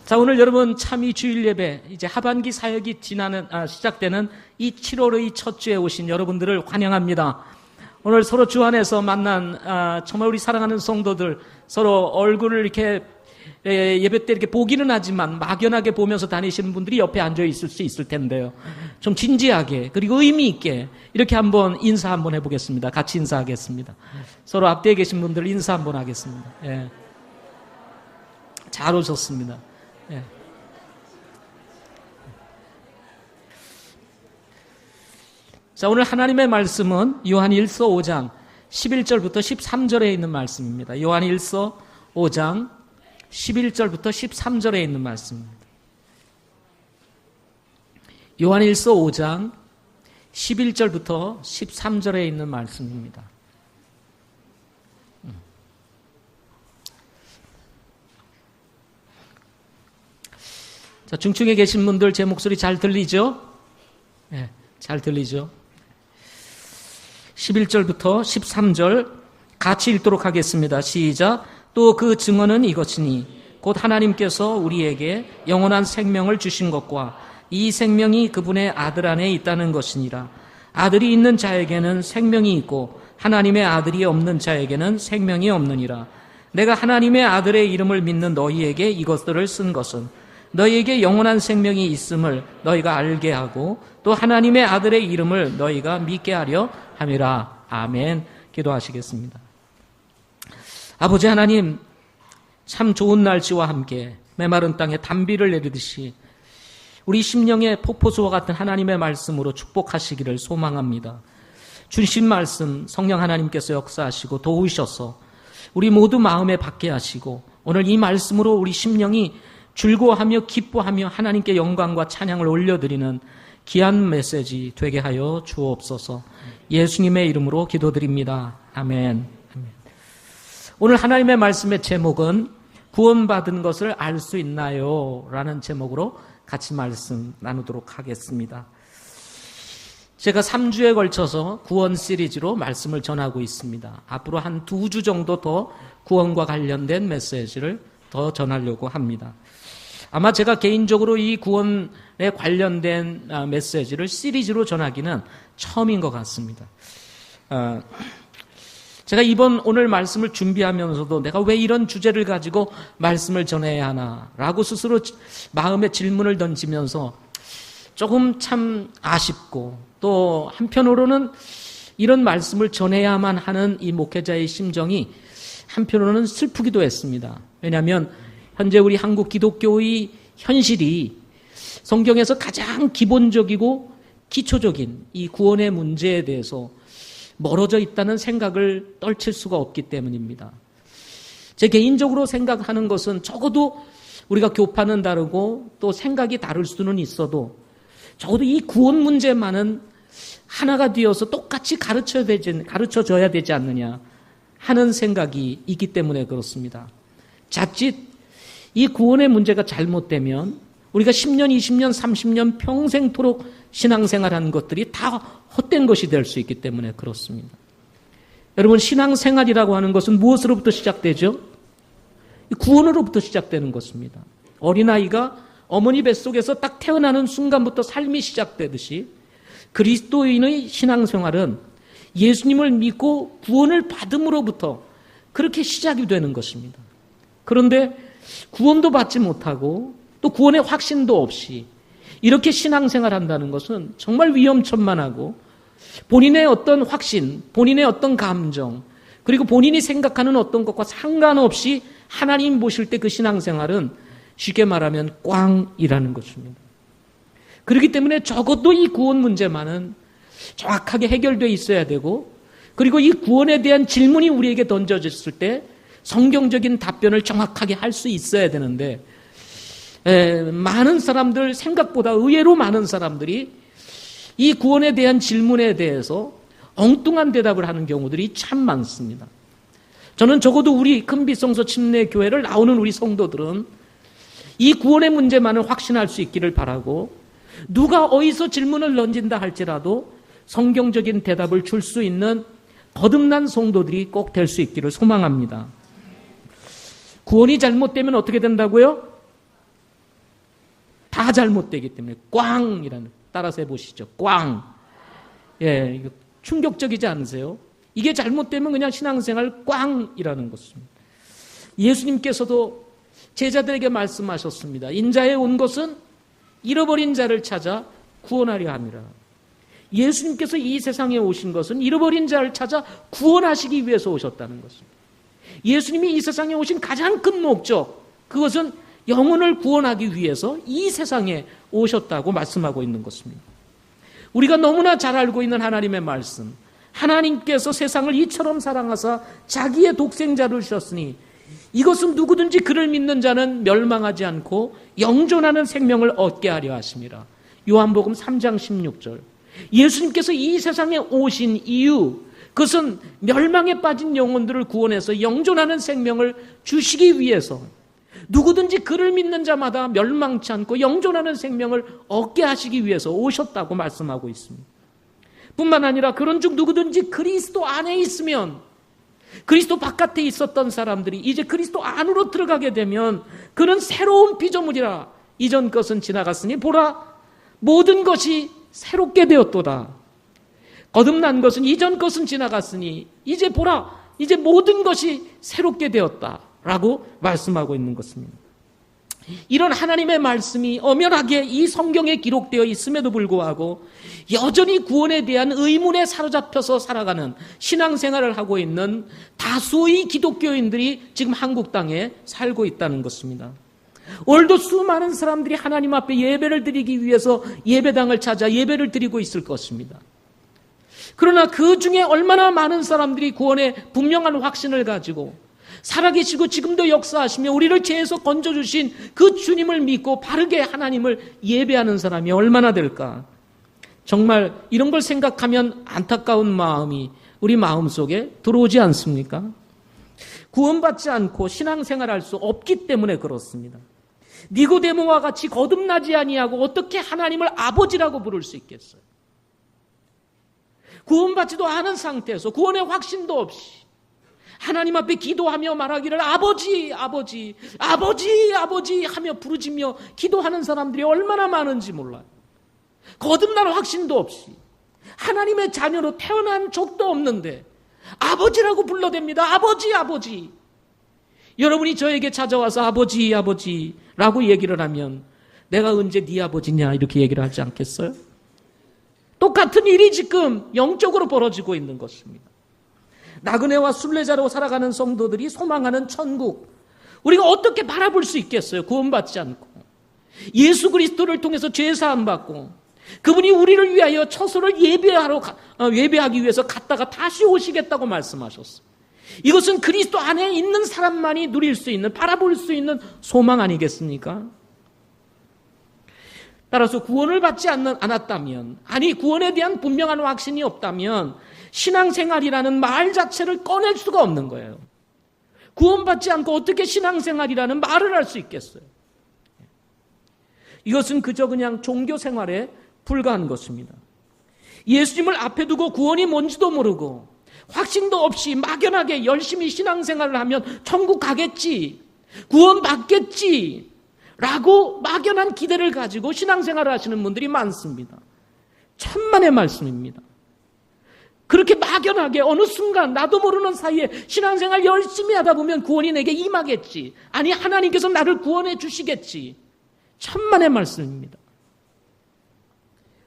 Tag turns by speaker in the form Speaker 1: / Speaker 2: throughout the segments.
Speaker 1: 자, 오늘 여러분 참이 주일 예배, 이제 하반기 사역이 시작되는 이 7월의 첫 주에 오신 여러분들을 환영합니다. 오늘 서로 주 안에서 만난 정말 우리 사랑하는 성도들, 서로 얼굴을 이렇게 예배 때 이렇게 보기는 하지만 막연하게 보면서 다니시는 분들이 옆에 앉아 있을 수 있을 텐데요. 좀 진지하게 그리고 의미 있게 이렇게 한번 인사 한번 해보겠습니다. 같이 인사하겠습니다. 서로 앞뒤에 계신 분들 인사 한번 하겠습니다. 예. 잘 오셨습니다. 예. 자, 오늘 하나님의 말씀은 요한일서 5장 11절부터 13절에 있는 말씀입니다. 요한일서 5장 11절부터 13절에 있는 말씀입니다. 요한일서 5장 11절부터 13절에 있는 말씀입니다. 자, 중층에 계신 분들 제 목소리 잘 들리죠? 네, 잘 들리죠? 11절부터 13절 같이 읽도록 하겠습니다. 시작. 또 그 증언은 이것이니 곧 하나님께서 우리에게 영원한 생명을 주신 것과 이 생명이 그분의 아들 안에 있다는 것이니라. 아들이 있는 자에게는 생명이 있고 하나님의 아들이 없는 자에게는 생명이 없느니라. 내가 하나님의 아들의 이름을 믿는 너희에게 이것들을 쓴 것은 너희에게 영원한 생명이 있음을 너희가 알게 하고 또 하나님의 아들의 이름을 너희가 믿게 하려 함이라. 아멘. 기도하시겠습니다. 아버지 하나님, 참 좋은 날씨와 함께 메마른 땅에 단비를 내리듯이 우리 심령의 폭포수와 같은 하나님의 말씀으로 축복하시기를 소망합니다. 주신 말씀 성령 하나님께서 역사하시고 도우셔서 우리 모두 마음에 받게 하시고 오늘 이 말씀으로 우리 심령이 즐거워하며 기뻐하며 하나님께 영광과 찬양을 올려드리는 귀한 메시지 되게 하여 주옵소서. 예수님의 이름으로 기도드립니다. 아멘. 오늘 하나님의 말씀의 제목은 구원받은 것을 알 수 있나요? 라는 제목으로 같이 말씀 나누도록 하겠습니다. 제가 3주에 걸쳐서 구원 시리즈로 말씀을 전하고 있습니다. 앞으로 한 2주 정도 더 구원과 관련된 메시지를 더 전하려고 합니다. 아마 제가 개인적으로 이 구원에 관련된 메시지를 시리즈로 전하기는 처음인 것 같습니다. 제가 오늘 말씀을 준비하면서도 내가 왜 이런 주제를 가지고 말씀을 전해야 하나라고 스스로 마음에 질문을 던지면서 조금 참 아쉽고 또 한편으로는 이런 말씀을 전해야만 하는 이 목회자의 심정이 한편으로는 슬프기도 했습니다. 왜냐하면 현재 우리 한국 기독교의 현실이 성경에서 가장 기본적이고 기초적인 이 구원의 문제에 대해서 멀어져 있다는 생각을 떨칠 수가 없기 때문입니다. 제 개인적으로 생각하는 것은 적어도 우리가 교파는 다르고 또 생각이 다를 수는 있어도 적어도 이 구원 문제만은 하나가 되어서 똑같이 가르쳐줘야 되지 않느냐 하는 생각이 있기 때문에 그렇습니다. 자칫 이 구원의 문제가 잘못되면 우리가 10년, 20년, 30년 평생토록 신앙생활하는 것들이 다 헛된 것이 될 수 있기 때문에 그렇습니다. 여러분, 신앙생활이라고 하는 것은 무엇으로부터 시작되죠? 구원으로부터 시작되는 것입니다. 어린아이가 어머니 뱃속에서 딱 태어나는 순간부터 삶이 시작되듯이 그리스도인의 신앙생활은 예수님을 믿고 구원을 받음으로부터 그렇게 시작이 되는 것입니다. 그런데 구원도 받지 못하고 또 구원의 확신도 없이 이렇게 신앙생활 한다는 것은 정말 위험천만하고 본인의 어떤 확신, 본인의 어떤 감정, 그리고 본인이 생각하는 어떤 것과 상관없이 하나님 보실 때 그 신앙생활은 쉽게 말하면 꽝이라는 것입니다. 그렇기 때문에 적어도 이 구원 문제만은 정확하게 해결되어 있어야 되고 그리고 이 구원에 대한 질문이 우리에게 던져졌을 때 성경적인 답변을 정확하게 할 수 있어야 되는데 많은 사람들, 생각보다 의외로 많은 사람들이 이 구원에 대한 질문에 대해서 엉뚱한 대답을 하는 경우들이 참 많습니다. 저는 적어도 우리 큰빛성서 침례교회를 나오는 우리 성도들은 이 구원의 문제만을 확신할 수 있기를 바라고 누가 어디서 질문을 던진다 할지라도 성경적인 대답을 줄 수 있는 거듭난 성도들이 꼭 될 수 있기를 소망합니다. 구원이 잘못되면 어떻게 된다고요? 다 잘못되기 때문에 꽝이라는, 따라서 해보시죠. 꽝. 예, 이거 충격적이지 않으세요? 이게 잘못되면 그냥 신앙생활 꽝이라는 것입니다. 예수님께서도 제자들에게 말씀하셨습니다. 인자에 온 것은 잃어버린 자를 찾아 구원하려 함이라. 예수님께서 이 세상에 오신 것은 잃어버린 자를 찾아 구원하시기 위해서 오셨다는 것입니다. 예수님이 이 세상에 오신 가장 큰 목적, 그것은 영혼을 구원하기 위해서 이 세상에 오셨다고 말씀하고 있는 것입니다. 우리가 너무나 잘 알고 있는 하나님의 말씀, 하나님께서 세상을 이처럼 사랑하사 자기의 독생자를 주셨으니 이것은 누구든지 그를 믿는 자는 멸망하지 않고 영존하는 생명을 얻게 하려 하심이라. 요한복음 3장 16절. 예수님께서 이 세상에 오신 이유, 그것은 멸망에 빠진 영혼들을 구원해서 영존하는 생명을 주시기 위해서, 누구든지 그를 믿는 자마다 멸망치 않고 영존하는 생명을 얻게 하시기 위해서 오셨다고 말씀하고 있습니다. 뿐만 아니라 그런 중 누구든지 그리스도 안에 있으면, 그리스도 바깥에 있었던 사람들이 이제 그리스도 안으로 들어가게 되면 그는 새로운 피조물이라. 이전 것은 지나갔으니 보라 모든 것이 새롭게 되었도다. 거듭난 것은 이전 것은 지나갔으니 이제 보라 이제 모든 것이 새롭게 되었다라고 말씀하고 있는 것입니다. 이런 하나님의 말씀이 엄연하게 이 성경에 기록되어 있음에도 불구하고 여전히 구원에 대한 의문에 사로잡혀서 살아가는 신앙생활을 하고 있는 다수의 기독교인들이 지금 한국 땅에 살고 있다는 것입니다. 오늘도 수많은 사람들이 하나님 앞에 예배를 드리기 위해서 예배당을 찾아 예배를 드리고 있을 것입니다. 그러나 그 중에 얼마나 많은 사람들이 구원의 분명한 확신을 가지고 살아계시고 지금도 역사하시며 우리를 죄에서 건져주신 그 주님을 믿고 바르게 하나님을 예배하는 사람이 얼마나 될까? 정말 이런 걸 생각하면 안타까운 마음이 우리 마음속에 들어오지 않습니까? 구원받지 않고 신앙생활할 수 없기 때문에 그렇습니다. 니고데모와 같이 거듭나지 아니하고 어떻게 하나님을 아버지라고 부를 수 있겠어요? 구원받지도 않은 상태에서 구원의 확신도 없이 하나님 앞에 기도하며 말하기를 아버지, 아버지, 아버지, 아버지 하며 부르짖며 기도하는 사람들이 얼마나 많은지 몰라요. 거듭날 확신도 없이 하나님의 자녀로 태어난 적도 없는데 아버지라고 불러댑니다. 아버지, 아버지. 여러분이 저에게 찾아와서 아버지, 아버지라고 얘기를 하면 내가 언제 네 아버지냐 이렇게 얘기를 하지 않겠어요? 똑같은 일이 지금 영적으로 벌어지고 있는 것입니다. 나그네와 순례자로 살아가는 성도들이 소망하는 천국, 우리가 어떻게 바라볼 수 있겠어요? 구원받지 않고 예수 그리스도를 통해서 죄 사함 받고 그분이 우리를 위하여 처소를 예배하기 위해서 갔다가 다시 오시겠다고 말씀하셨어요. 이것은 그리스도 안에 있는 사람만이 누릴 수 있는, 바라볼 수 있는 소망 아니겠습니까? 따라서 구원을 받지 않았다면, 아니 구원에 대한 분명한 확신이 없다면 신앙생활이라는 말 자체를 꺼낼 수가 없는 거예요. 구원받지 않고 어떻게 신앙생활이라는 말을 할 수 있겠어요? 이것은 그저 그냥 종교생활에 불과한 것입니다. 예수님을 앞에 두고 구원이 뭔지도 모르고 확신도 없이 막연하게 열심히 신앙생활을 하면 천국 가겠지, 구원 받겠지 라고 막연한 기대를 가지고 신앙생활을 하시는 분들이 많습니다. 천만의 말씀입니다. 그렇게 막연하게 어느 순간 나도 모르는 사이에 신앙생활 열심히 하다 보면 구원이 내게 임하겠지, 아니 하나님께서 나를 구원해 주시겠지. 천만의 말씀입니다.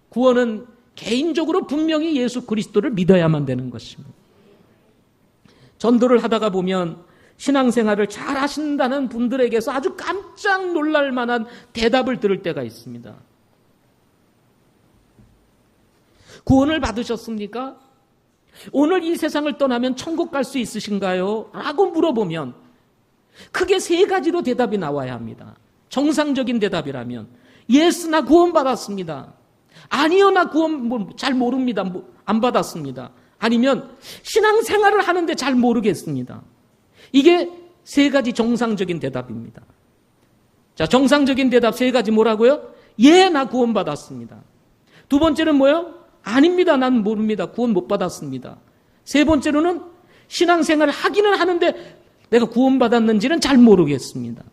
Speaker 1: 구원은 개인적으로 분명히 예수 그리스도를 믿어야만 되는 것입니다. 전도를 하다가 보면 신앙생활을 잘 하신다는 분들에게서 아주 깜짝 놀랄 만한 대답을 들을 때가 있습니다. 구원을 받으셨습니까? 오늘 이 세상을 떠나면 천국 갈 수 있으신가요? 라고 물어보면 크게 세 가지로 대답이 나와야 합니다. 정상적인 대답이라면 예스, 나 구원 받았습니다. 아니요, 나 구원 잘 모릅니다. 안 받았습니다. 아니면 신앙생활을 하는데 잘 모르겠습니다. 이게 세 가지 정상적인 대답입니다. 자, 정상적인 대답 세 가지 뭐라고요? 예, 나 구원 받았습니다. 두 번째는 뭐요? 아닙니다. 난 모릅니다. 구원 못 받았습니다. 세 번째로는 신앙생활을 하기는 하는데 내가 구원 받았는지는 잘 모르겠습니다.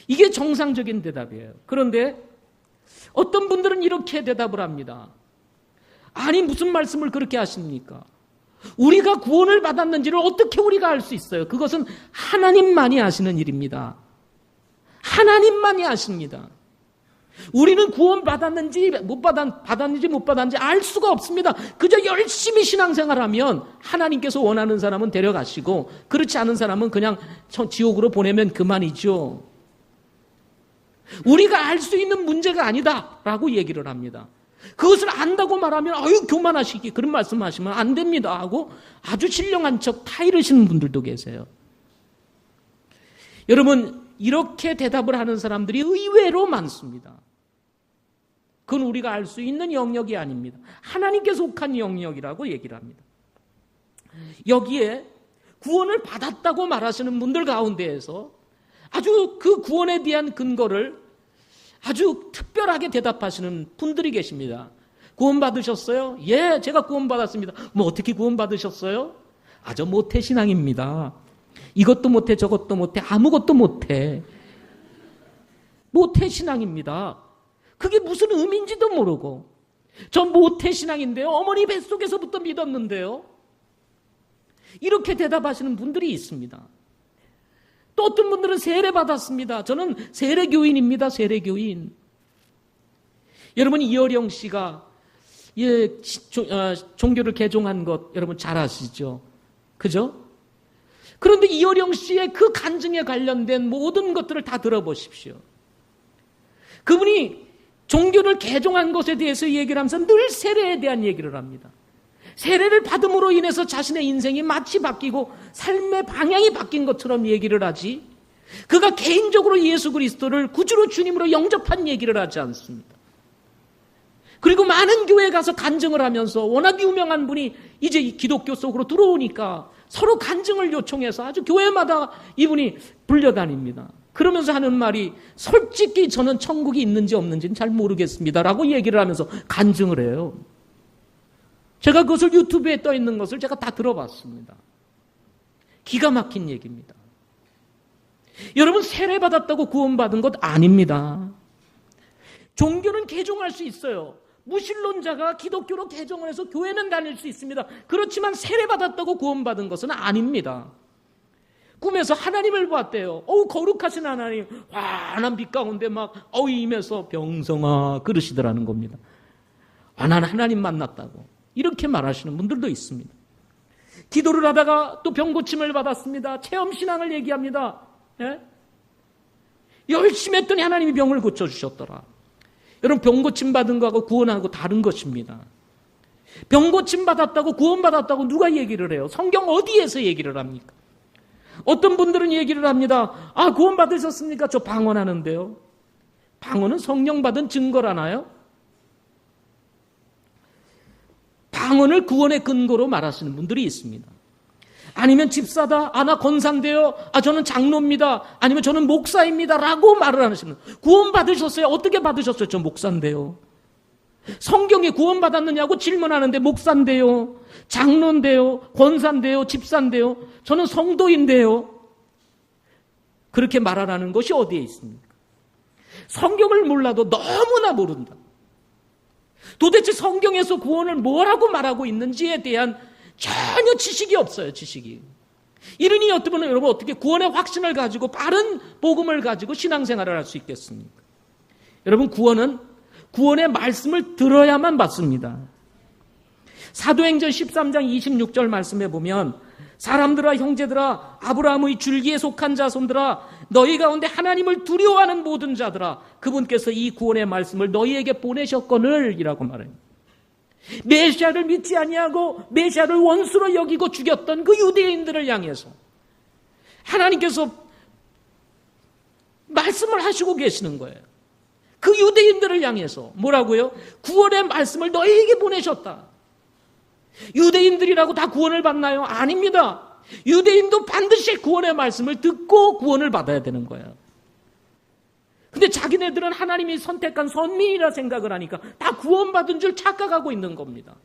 Speaker 1: 이게 정상적인 대답이에요. 그런데 어떤 분들은 이렇게 대답을 합니다. 아니, 무슨 말씀을 그렇게 하십니까? 우리가 구원을 받았는지를 어떻게 우리가 알 수 있어요? 그것은 하나님만이 아시는 일입니다. 하나님만이 아십니다. 우리는 구원 받았는지 받았는지 못 받았는지 알 수가 없습니다. 그저 열심히 신앙생활하면 하나님께서 원하는 사람은 데려가시고 그렇지 않은 사람은 그냥 지옥으로 보내면 그만이죠. 우리가 알 수 있는 문제가 아니다라고 얘기를 합니다. 그것을 안다고 말하면 아유 교만하시기 그런 말씀하시면 안 됩니다 하고 아주 신령한 척 타이르시는 분들도 계세요. 여러분, 이렇게 대답을 하는 사람들이 의외로 많습니다. 그건 우리가 알 수 있는 영역이 아닙니다. 하나님께 속한 영역이라고 얘기를 합니다. 여기에 구원을 받았다고 말하시는 분들 가운데에서 아주 그 구원에 대한 근거를 아주 특별하게 대답하시는 분들이 계십니다. 구원 받으셨어요? 예, 제가 구원 받았습니다. 뭐 어떻게 구원 받으셨어요? 저 모태신앙입니다. 이것도 못해 저것도 못해 아무것도 못해. 모태신앙입니다. 그게 무슨 의미인지도 모르고 전 모태신앙인데요. 어머니 뱃속에서부터 믿었는데요. 이렇게 대답하시는 분들이 있습니다. 또 어떤 분들은 세례 받았습니다. 저는 세례교인입니다. 세례교인. 여러분, 이어령 씨가 종교를 개종한 것 여러분 잘 아시죠? 그죠? 그런데 이어령 씨의 그 간증에 관련된 모든 것들을 다 들어보십시오. 그분이 종교를 개종한 것에 대해서 얘기를 하면서 늘 세례에 대한 얘기를 합니다. 세례를 받음으로 인해서 자신의 인생이 마치 바뀌고 삶의 방향이 바뀐 것처럼 얘기를 하지, 그가 개인적으로 예수 그리스도를 구주로 주님으로 영접한 얘기를 하지 않습니다. 그리고 많은 교회에 가서 간증을 하면서 워낙 유명한 분이 이제 기독교 속으로 들어오니까 서로 간증을 요청해서 아주 교회마다 이분이 불려다닙니다. 그러면서 하는 말이 솔직히 저는 천국이 있는지 없는지는 잘 모르겠습니다라고 얘기를 하면서 간증을 해요. 제가 그것을 유튜브에 떠 있는 것을 제가 다 들어봤습니다. 기가 막힌 얘기입니다. 여러분, 세례 받았다고 구원받은 것 아닙니다. 종교는 개종할 수 있어요. 무신론자가 기독교로 개종을 해서 교회는 다닐 수 있습니다. 그렇지만 세례 받았다고 구원받은 것은 아닙니다. 꿈에서 하나님을 봤대요. 거룩하신 하나님, 환한 빛 가운데 막 임해서 병성아 그러시더라는 겁니다. 난 하나님 만났다고 이렇게 말하시는 분들도 있습니다. 기도를 하다가 또 병고침을 받았습니다. 체험신앙을 얘기합니다. 예? 열심히 했더니 하나님이 병을 고쳐주셨더라. 여러분, 병고침 받은 거하고 구원하고 다른 것입니다. 병고침 받았다고 구원받았다고 누가 얘기를 해요? 성경 어디에서 얘기를 합니까? 어떤 분들은 얘기를 합니다. 구원 받으셨습니까? 저 방언하는데요. 방언은 성령 받은 증거라나요? 방언을 구원의 근거로 말하시는 분들이 있습니다. 아니면 집사다, 나 권사인데요, 저는 장로입니다, 아니면 저는 목사입니다 라고 말을 하시는, 구원 받으셨어요? 어떻게 받으셨어요? 저 목사인데요. 성경에 구원 받았느냐고 질문하는데 목사인데요, 장로인데요, 권사인데요, 집사인데요, 저는 성도인데요. 그렇게 말하라는 것이 어디에 있습니까? 성경을 몰라도 너무나 모른다. 도대체 성경에서 구원을 뭐라고 말하고 있는지에 대한 전혀 지식이 없어요. 지식이. 이러니 어쩌면 여러분 어떻게 구원의 확신을 가지고 바른 복음을 가지고 신앙생활을 할 수 있겠습니까? 여러분, 구원은 구원의 말씀을 들어야만 받습니다. 사도행전 13장 26절 말씀에 보면, 사람들아 형제들아 아브라함의 줄기에 속한 자손들아 너희 가운데 하나님을 두려워하는 모든 자들아 그분께서 이 구원의 말씀을 너희에게 보내셨거늘 이라고 말합니다. 메시아를 믿지 아니하고 메시아를 원수로 여기고 죽였던 그 유대인들을 향해서 하나님께서 말씀을 하시고 계시는 거예요. 그 유대인들을 향해서 뭐라고요? 구원의 말씀을 너희에게 보내셨다. 유대인들이라고 다 구원을 받나요? 아닙니다. 유대인도 반드시 구원의 말씀을 듣고 구원을 받아야 되는 거예요. 근데 자기네들은 하나님이 선택한 선민이라 생각을 하니까 다 구원받은 줄 착각하고 있는 겁니다.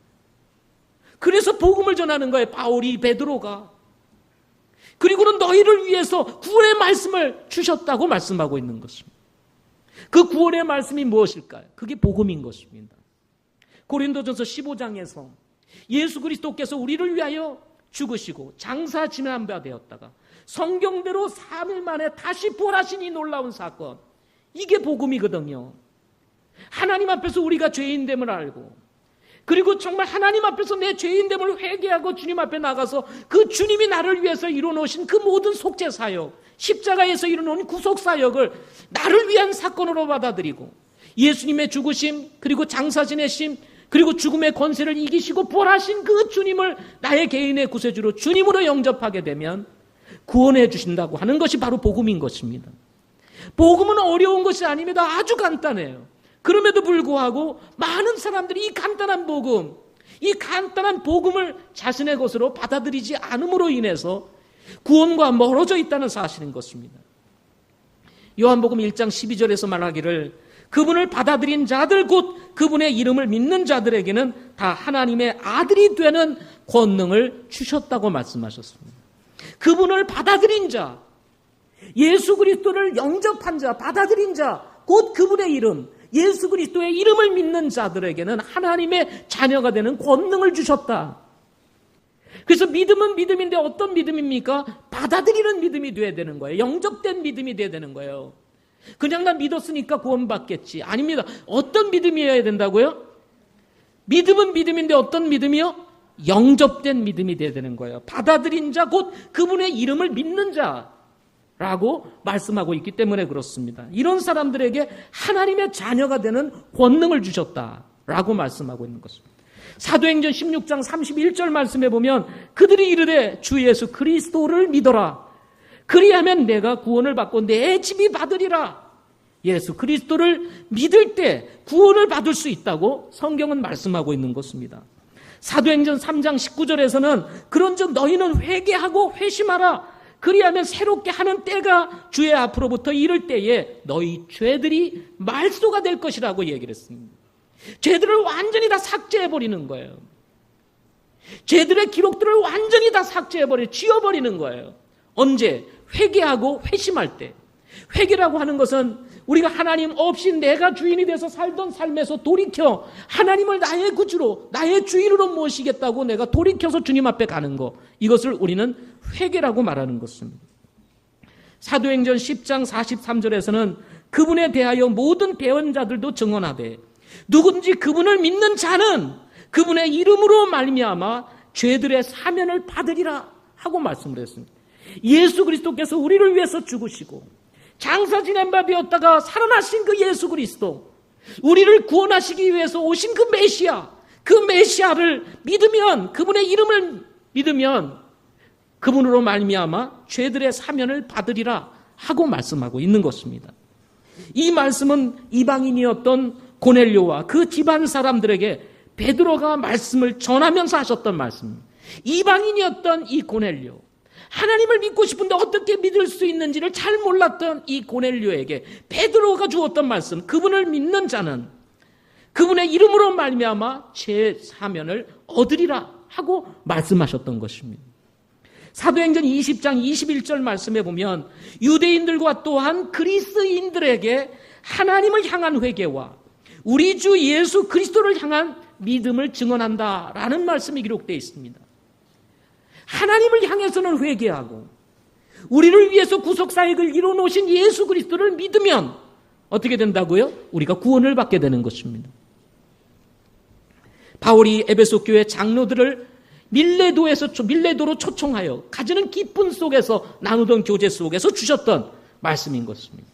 Speaker 1: 그래서 복음을 전하는 거예요. 바울이, 베드로가. 그리고는 너희를 위해서 구원의 말씀을 주셨다고 말씀하고 있는 것입니다. 그 구원의 말씀이 무엇일까요? 그게 복음인 것입니다. 고린도전서 15장에서 예수 그리스도께서 우리를 위하여 죽으시고 장사 지난 바 되었다가 성경대로 3일 만에 다시 부활하신 이 놀라운 사건, 이게 복음이거든요. 하나님 앞에서 우리가 죄인됨을 알고, 그리고 정말 하나님 앞에서 내 죄인됨을 회개하고 주님 앞에 나가서 그 주님이 나를 위해서 이루어놓으신 그 모든 속죄 사역, 십자가에서 이루어놓은 구속 사역을 나를 위한 사건으로 받아들이고, 예수님의 죽으심, 그리고 장사 지내심, 그리고 죽음의 권세를 이기시고 부활하신 그 주님을 나의 개인의 구세주로 주님으로 영접하게 되면 구원해 주신다고 하는 것이 바로 복음인 것입니다. 복음은 어려운 것이 아닙니다. 아주 간단해요. 그럼에도 불구하고 많은 사람들이 이 간단한 복음을 자신의 것으로 받아들이지 않음으로 인해서 구원과 멀어져 있다는 사실인 것입니다. 요한복음 1장 12절에서 말하기를 그분을 받아들인 자들 곧 그분의 이름을 믿는 자들에게는 다 하나님의 아들이 되는 권능을 주셨다고 말씀하셨습니다. 그분을 받아들인 자, 예수 그리스도를 영접한 자, 받아들인 자, 곧 그분의 이름, 예수 그리스도의 이름을 믿는 자들에게는 하나님의 자녀가 되는 권능을 주셨다. 그래서 믿음은 믿음인데 어떤 믿음입니까? 받아들이는 믿음이 돼야 되는 거예요. 영접된 믿음이 돼야 되는 거예요. 그냥 나 믿었으니까 구원받겠지. 아닙니다. 어떤 믿음이어야 된다고요? 믿음은 믿음인데 어떤 믿음이요? 영접된 믿음이 돼야 되는 거예요. 받아들인 자, 곧 그분의 이름을 믿는 자라고 말씀하고 있기 때문에 그렇습니다. 이런 사람들에게 하나님의 자녀가 되는 권능을 주셨다라고 말씀하고 있는 것입니다. 사도행전 16장 31절 말씀해 보면 그들이 이르되 주 예수 그리스도를 믿어라. 그리하면 내가 구원을 받고 내 집이 받으리라. 예수 그리스도를 믿을 때 구원을 받을 수 있다고 성경은 말씀하고 있는 것입니다. 사도행전 3장 19절에서는 그런즉 너희는 회개하고 회심하라. 그리하면 새롭게 하는 때가 주의 앞으로부터 이를 때에 너희 죄들이 말소가 될 것이라고 얘기를 했습니다. 죄들을 완전히 다 삭제해버리는 거예요. 죄들의 기록들을 완전히 다 지워버리는 거예요. 언제? 회개하고 회심할 때. 회개라고 하는 것은 우리가 하나님 없이 내가 주인이 돼서 살던 삶에서 돌이켜 하나님을 나의 구주로, 나의 주인으로 모시겠다고 내가 돌이켜서 주님 앞에 가는 것, 이것을 우리는 회개라고 말하는 것입니다. 사도행전 10장 43절에서는 그분에 대하여 모든 대언자들도 증언하되 누군지 그분을 믿는 자는 그분의 이름으로 말미암아 죄들의 사면을 받으리라 하고 말씀을 했습니다. 예수 그리스도께서 우리를 위해서 죽으시고 장사 지낸 바 되었다가 살아나신 그 예수 그리스도, 우리를 구원하시기 위해서 오신 그 메시아, 그 메시아를 믿으면, 그분의 이름을 믿으면 그분으로 말미암아 죄들의 사면을 받으리라 하고 말씀하고 있는 것입니다. 이 말씀은 이방인이었던 고넬료와 그 집안 사람들에게 베드로가 말씀을 전하면서 하셨던 말씀입니다. 이방인이었던 이 고넬료, 하나님을 믿고 싶은데 어떻게 믿을 수 있는지를 잘 몰랐던 이 고넬료에게 베드로가 주었던 말씀, 그분을 믿는 자는 그분의 이름으로 말미암아 죄 사면을 얻으리라 하고 말씀하셨던 것입니다. 사도행전 20장 21절 말씀에 보면 유대인들과 또한 그리스인들에게 하나님을 향한 회개와 우리 주 예수 그리스도를 향한 믿음을 증언한다라는 말씀이 기록되어 있습니다. 하나님을 향해서는 회개하고 우리를 위해서 구속사역을 이루어놓으신 예수 그리스도를 믿으면 어떻게 된다고요? 우리가 구원을 받게 되는 것입니다. 바울이 에베소 교회 장로들을 밀레도로 초청하여 가지는 기쁨 속에서 나누던 교제 속에서 주셨던 말씀인 것입니다.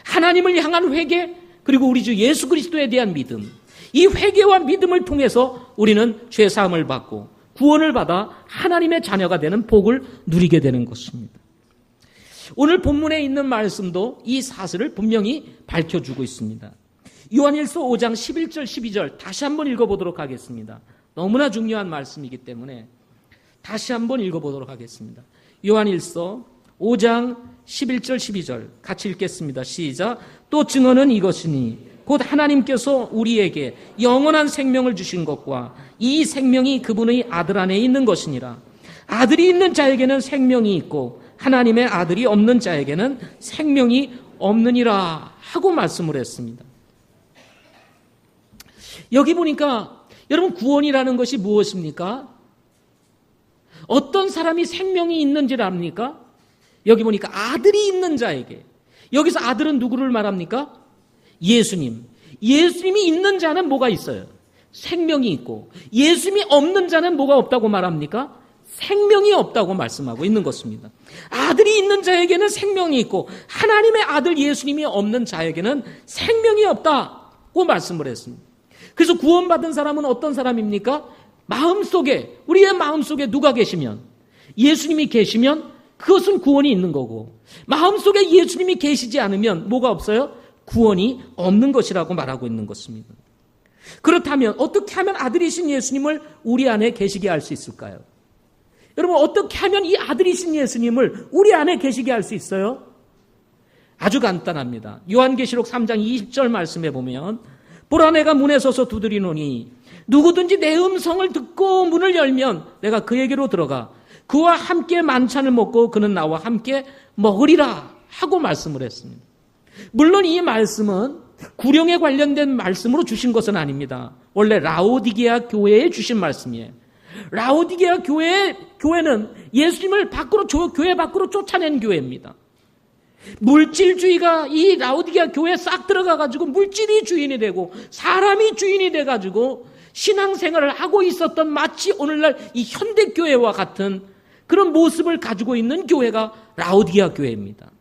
Speaker 1: 하나님을 향한 회개, 그리고 우리 주 예수 그리스도에 대한 믿음, 이 회개와 믿음을 통해서 우리는 죄사함을 받고 구원을 받아 하나님의 자녀가 되는 복을 누리게 되는 것입니다. 오늘 본문에 있는 말씀도 이 사실을 분명히 밝혀주고 있습니다. 요한일서 5장 11절 12절 다시 한번 읽어보도록 하겠습니다. 너무나 중요한 말씀이기 때문에 다시 한번 읽어보도록 하겠습니다. 요한일서 5장 11절 12절 같이 읽겠습니다. 시작. 또 증언은 이것이니 곧 하나님께서 우리에게 영원한 생명을 주신 것과 이 생명이 그분의 아들 안에 있는 것이니라. 아들이 있는 자에게는 생명이 있고 하나님의 아들이 없는 자에게는 생명이 없느니라 하고 말씀을 했습니다. 여기 보니까 여러분 구원이라는 것이 무엇입니까? 어떤 사람이 생명이 있는지를 압니까? 여기 보니까 아들이 있는 자에게. 여기서 아들은 누구를 말합니까? 예수님. 예수님이 있는 자는 뭐가 있어요? 생명이 있고, 예수님이 없는 자는 뭐가 없다고 말합니까? 생명이 없다고 말씀하고 있는 것입니다. 아들이 있는 자에게는 생명이 있고 하나님의 아들 예수님이 없는 자에게는 생명이 없다고 말씀을 했습니다. 그래서 구원받은 사람은 어떤 사람입니까? 마음속에, 우리의 마음속에 누가 계시면, 예수님이 계시면 그것은 구원이 있는 거고, 마음속에 예수님이 계시지 않으면 뭐가 없어요? 구원이 없는 것이라고 말하고 있는 것입니다. 그렇다면 어떻게 하면 아들이신 예수님을 우리 안에 계시게 할 수 있을까요? 여러분, 어떻게 하면 이 아들이신 예수님을 우리 안에 계시게 할 수 있어요? 아주 간단합니다. 요한계시록 3장 20절 말씀에 보면, 보라 내가 문에 서서 두드리노니 누구든지 내 음성을 듣고 문을 열면 내가 그에게로 들어가 그와 함께 만찬을 먹고 그는 나와 함께 먹으리라 하고 말씀을 했습니다. 물론 이 말씀은 구령에 관련된 말씀으로 주신 것은 아닙니다. 원래 라오디게아 교회에 주신 말씀이에요. 라오디게아 교회는 예수님을 교회 밖으로 쫓아낸 교회입니다. 물질주의가 이 라오디게아 교회에 싹 들어가가지고 물질이 주인이 되고 사람이 주인이 돼가지고 신앙생활을 하고 있었던, 마치 오늘날 이 현대교회와 같은 그런 모습을 가지고 있는 교회가 라오디게아 교회입니다.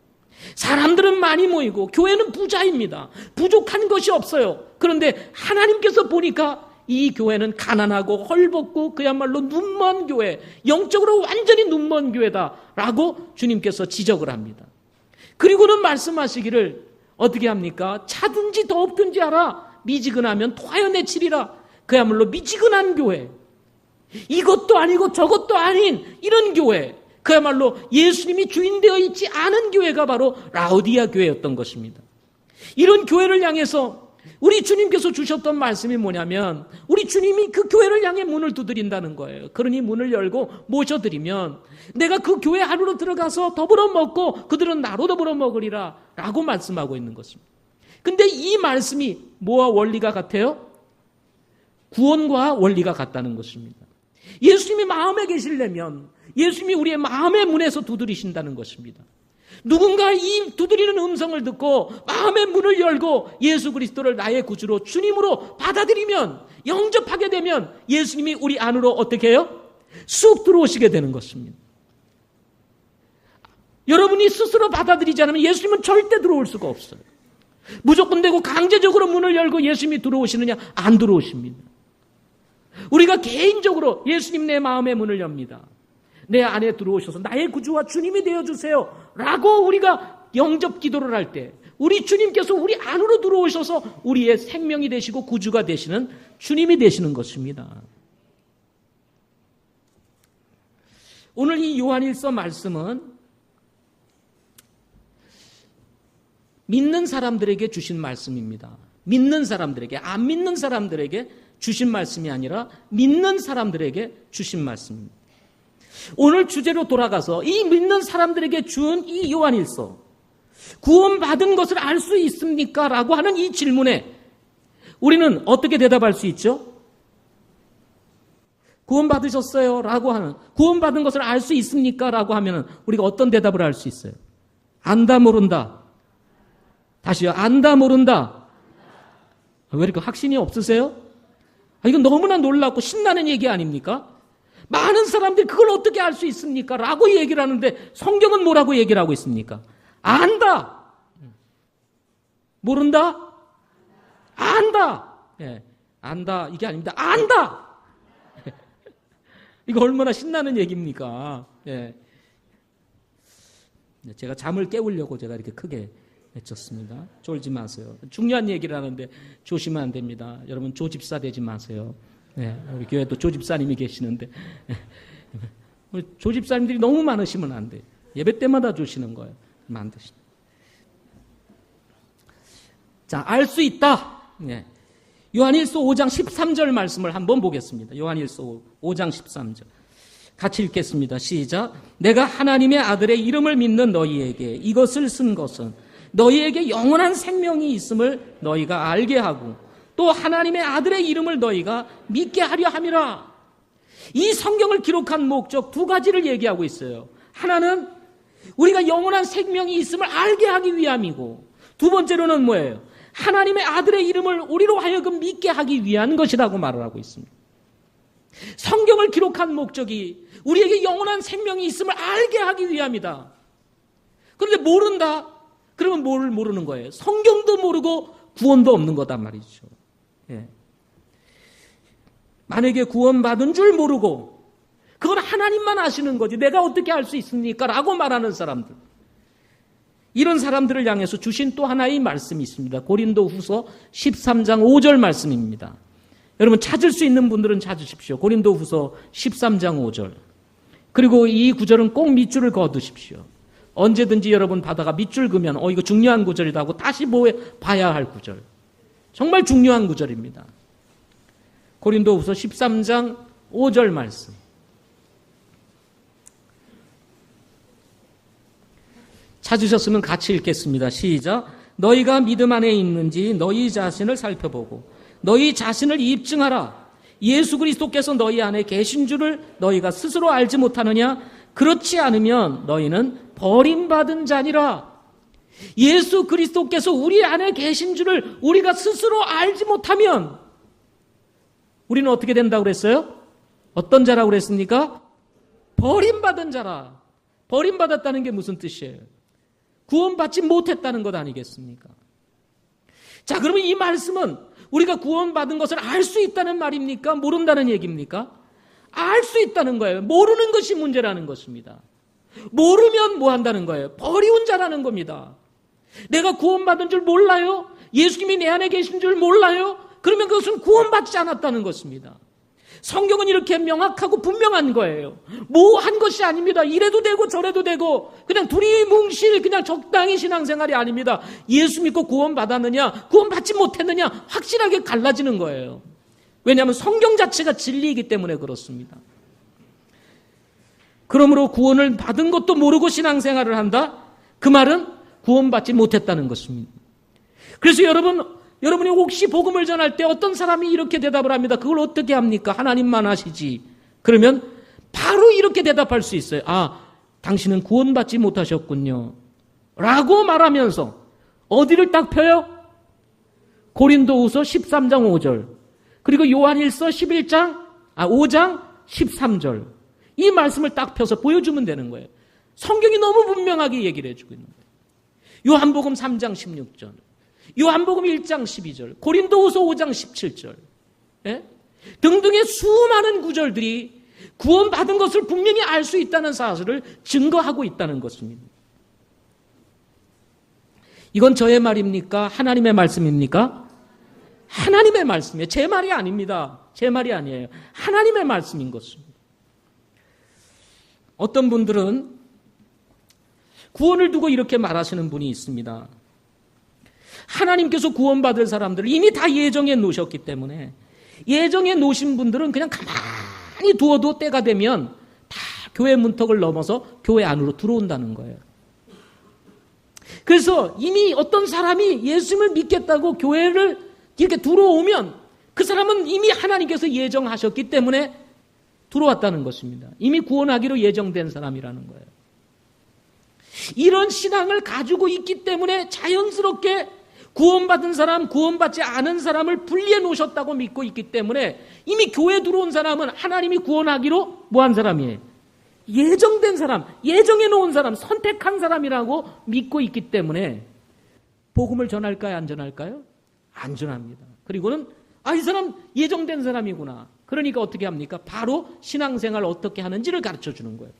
Speaker 1: 사람들은 많이 모이고 교회는 부자입니다. 부족한 것이 없어요. 그런데 하나님께서 보니까 이 교회는 가난하고 헐벗고 그야말로 눈먼 교회, 영적으로 완전히 눈먼 교회다라고 주님께서 지적을 합니다. 그리고는 말씀하시기를 어떻게 합니까? 차든지 더없든지 하라. 미지근하면 토하여 내치리라. 그야말로 미지근한 교회. 이것도 아니고 저것도 아닌 이런 교회. 그야말로 예수님이 주인되어 있지 않은 교회가 바로 라오디게아 교회였던 것입니다. 이런 교회를 향해서 우리 주님께서 주셨던 말씀이 뭐냐면, 우리 주님이 그 교회를 향해 문을 두드린다는 거예요. 그러니 문을 열고 모셔드리면 내가 그 교회 안으로 들어가서 더불어 먹고 그들은 나로 더불어 먹으리라 라고 말씀하고 있는 것입니다. 근데 이 말씀이 뭐와 원리가 같아요? 구원과 원리가 같다는 것입니다. 예수님이 마음에 계시려면 예수님이 우리의 마음의 문에서 두드리신다는 것입니다. 누군가 이 두드리는 음성을 듣고 마음의 문을 열고 예수 그리스도를 나의 구주로 주님으로 받아들이면, 영접하게 되면 예수님이 우리 안으로 어떻게 해요? 쑥 들어오시게 되는 것입니다. 여러분이 스스로 받아들이지 않으면 예수님은 절대 들어올 수가 없어요. 무조건 되고 강제적으로 문을 열고 예수님이 들어오시느냐? 안 들어오십니다. 우리가 개인적으로 예수님 내 마음의 문을 엽니다. 내 안에 들어오셔서 나의 구주와 주님이 되어주세요 라고 우리가 영접 기도를 할 때 우리 주님께서 우리 안으로 들어오셔서 우리의 생명이 되시고 구주가 되시는 주님이 되시는 것입니다. 오늘 이 요한일서 말씀은 믿는 사람들에게 주신 말씀입니다. 믿는 사람들에게, 안 믿는 사람들에게 주신 말씀이 아니라 믿는 사람들에게 주신 말씀입니다. 오늘 주제로 돌아가서 이 믿는 사람들에게 준 이 요한일서, 구원받은 것을 알 수 있습니까? 라고 하는 이 질문에 우리는 어떻게 대답할 수 있죠? 구원받으셨어요? 라고 하는, 구원받은 것을 알 수 있습니까? 라고 하면 우리가 어떤 대답을 할 수 있어요? 안다, 모른다. 다시요. 안다, 모른다. 왜 이렇게 확신이 없으세요? 이건 너무나 놀랍고 신나는 얘기 아닙니까? 많은 사람들이 그걸 어떻게 알 수 있습니까? 라고 얘기를 하는데 성경은 뭐라고 얘기를 하고 있습니까? 안다. 모른다? 안다. 예, 안다. 이게 아닙니다. 안다. 이거 얼마나 신나는 얘기입니까? 예. 제가 잠을 깨우려고 제가 이렇게 크게 외쳤습니다. 졸지 마세요. 중요한 얘기를 하는데 조심하면 안 됩니다. 여러분 조집사 되지 마세요. 네, 우리 교회도 조집사님이 계시는데 우리 조집사님들이 너무 많으시면 안 돼요. 예배 때마다 주시는 거예요. 안 되시네. 자, 알 수 있다. 네. 요한일서 5장 13절 말씀을 한번 보겠습니다. 요한일서 5장 13절. 같이 읽겠습니다. 시작. 내가 하나님의 아들의 이름을 믿는 너희에게 이것을 쓴 것은 너희에게 영원한 생명이 있음을 너희가 알게 하고 또 하나님의 아들의 이름을 너희가 믿게 하려 함이라. 이 성경을 기록한 목적 두 가지를 얘기하고 있어요. 하나는 우리가 영원한 생명이 있음을 알게 하기 위함이고, 두 번째로는 뭐예요? 하나님의 아들의 이름을 우리로 하여금 믿게 하기 위한 것이라고 말을 하고 있습니다. 성경을 기록한 목적이 우리에게 영원한 생명이 있음을 알게 하기 위함이다. 그런데 모른다? 그러면 뭘 모르는 거예요? 성경도 모르고 구원도 없는 거단 말이죠. 예. 만약에 구원받은 줄 모르고 그건 하나님만 아시는 거지 내가 어떻게 알 수 있습니까? 라고 말하는 사람들, 이런 사람들을 향해서 주신 또 하나의 말씀이 있습니다. 고린도후서 13장 5절 말씀입니다. 여러분 찾을 수 있는 분들은 찾으십시오. 고린도후서 13장 5절. 그리고 이 구절은 꼭 밑줄을 그어두십시오. 언제든지 여러분 바다가 밑줄 그으면 이거 중요한 구절이다 하고 다시 봐야 할 구절. 정말 중요한 구절입니다. 고린도후서 13장 5절 말씀. 찾으셨으면 같이 읽겠습니다. 시작. 너희가 믿음 안에 있는지 너희 자신을 살펴보고 너희 자신을 입증하라. 예수 그리스도께서 너희 안에 계신 줄을 너희가 스스로 알지 못하느냐? 그렇지 않으면 너희는 버림받은 자니라. 예수 그리스도께서 우리 안에 계신 줄을 우리가 스스로 알지 못하면 우리는 어떻게 된다고 그랬어요? 어떤 자라고 그랬습니까? 버림받은 자라. 버림받았다는 게 무슨 뜻이에요? 구원받지 못했다는 것 아니겠습니까? 자, 그러면 이 말씀은 우리가 구원받은 것을 알 수 있다는 말입니까? 모른다는 얘기입니까? 알 수 있다는 거예요. 모르는 것이 문제라는 것입니다. 모르면 뭐 한다는 거예요? 버리운 자라는 겁니다. 내가 구원받은 줄 몰라요? 예수님이 내 안에 계신 줄 몰라요? 그러면 그것은 구원받지 않았다는 것입니다. 성경은 이렇게 명확하고 분명한 거예요. 뭐 한 것이 아닙니다. 이래도 되고 저래도 되고 그냥 두리뭉실 그냥 적당히 신앙생활이 아닙니다. 예수 믿고 구원받았느냐 구원받지 못했느냐 확실하게 갈라지는 거예요. 왜냐하면 성경 자체가 진리이기 때문에 그렇습니다. 그러므로 구원을 받은 것도 모르고 신앙생활을 한다? 그 말은 구원받지 못했다는 것입니다. 그래서 여러분이 혹시 복음을 전할 때 어떤 사람이 이렇게 대답을 합니다. 그걸 어떻게 합니까? 하나님만 하시지. 그러면 바로 이렇게 대답할 수 있어요. 당신은 구원받지 못하셨군요. 라고 말하면서 어디를 딱 펴요? 고린도후서 13장 5절 그리고 요한일서 5장 13절 이 말씀을 딱 펴서 보여주면 되는 거예요. 성경이 너무 분명하게 얘기를 해주고 있는 거예요. 요한복음 3장 16절 요한복음 1장 12절, 고린도후서 5장 17절 등등의 수많은 구절들이 구원받은 것을 분명히 알 수 있다는 사실을 증거하고 있다는 것입니다. 이건 저의 말입니까? 하나님의 말씀입니까? 하나님의 말씀이에요. 제 말이 아닙니다. 제 말이 아니에요. 하나님의 말씀인 것입니다. 어떤 분들은 구원을 두고 이렇게 말하시는 분이 있습니다. 하나님께서 구원받을 사람들을 이미 다 예정해 놓으셨기 때문에 예정해 놓으신 분들은 그냥 가만히 두어도 때가 되면 다 교회 문턱을 넘어서 교회 안으로 들어온다는 거예요. 그래서 이미 어떤 사람이 예수님을 믿겠다고 교회를 이렇게 들어오면 그 사람은 이미 하나님께서 예정하셨기 때문에 들어왔다는 것입니다. 이미 구원하기로 예정된 사람이라는 거예요. 이런 신앙을 가지고 있기 때문에 자연스럽게 구원받은 사람, 구원받지 않은 사람을 분리해 놓으셨다고 믿고 있기 때문에 이미 교회에 들어온 사람은 하나님이 구원하기로 뭐한 사람이에요? 예정된 사람, 예정해 놓은 사람, 선택한 사람이라고 믿고 있기 때문에 복음을 전할까요? 안 전할까요? 안 전합니다. 그리고는 이 사람 예정된 사람이구나. 그러니까 어떻게 합니까? 바로 신앙생활 어떻게 하는지를 가르쳐 주는 거예요.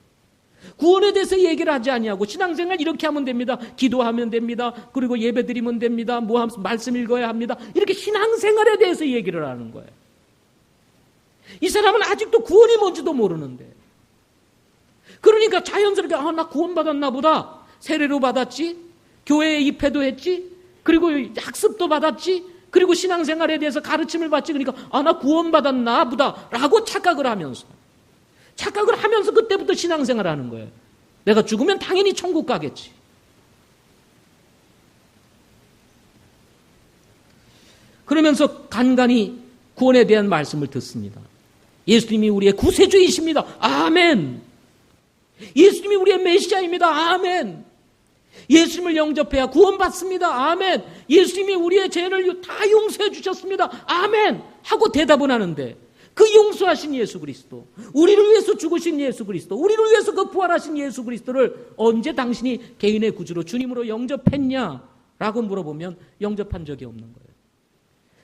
Speaker 1: 구원에 대해서 얘기를 하지 아니하고 신앙생활 이렇게 하면 됩니다. 기도하면 됩니다. 그리고 예배드리면 됩니다. 말씀 읽어야 합니다. 이렇게 신앙생활에 대해서 얘기를 하는 거예요. 이 사람은 아직도 구원이 뭔지도 모르는데 그러니까 자연스럽게 나 구원받았나 보다. 세례로 받았지. 교회에 입회도 했지. 그리고 학습도 받았지. 그리고 신앙생활에 대해서 가르침을 받지. 그러니까 나 구원받았나 보다 라고 착각을 하면서 그때부터 신앙생활을 하는 거예요. 내가 죽으면 당연히 천국 가겠지. 그러면서 간간히 구원에 대한 말씀을 듣습니다. 예수님이 우리의 구세주이십니다. 아멘. 예수님이 우리의 메시아입니다. 아멘. 예수님을 영접해야 구원받습니다. 아멘. 예수님이 우리의 죄를 다 용서해 주셨습니다. 아멘. 하고 대답은 하는데 그 용서하신 예수 그리스도, 우리를 위해서 죽으신 예수 그리스도, 우리를 위해서 그 부활하신 예수 그리스도를 언제 당신이 개인의 구주로 주님으로 영접했냐라고 물어보면 영접한 적이 없는 거예요.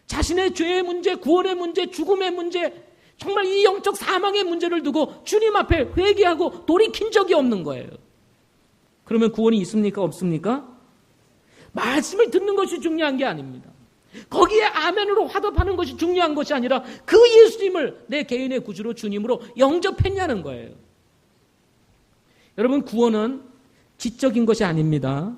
Speaker 1: 자신의 죄의 문제, 구원의 문제, 죽음의 문제, 정말 이 영적 사망의 문제를 두고 주님 앞에 회개하고 돌이킨 적이 없는 거예요. 그러면 구원이 있습니까? 없습니까? 말씀을 듣는 것이 중요한 게 아닙니다. 거기에 아멘으로 화답하는 것이 중요한 것이 아니라 그 예수님을 내 개인의 구주로 주님으로 영접했냐는 거예요. 여러분, 구원은 지적인 것이 아닙니다.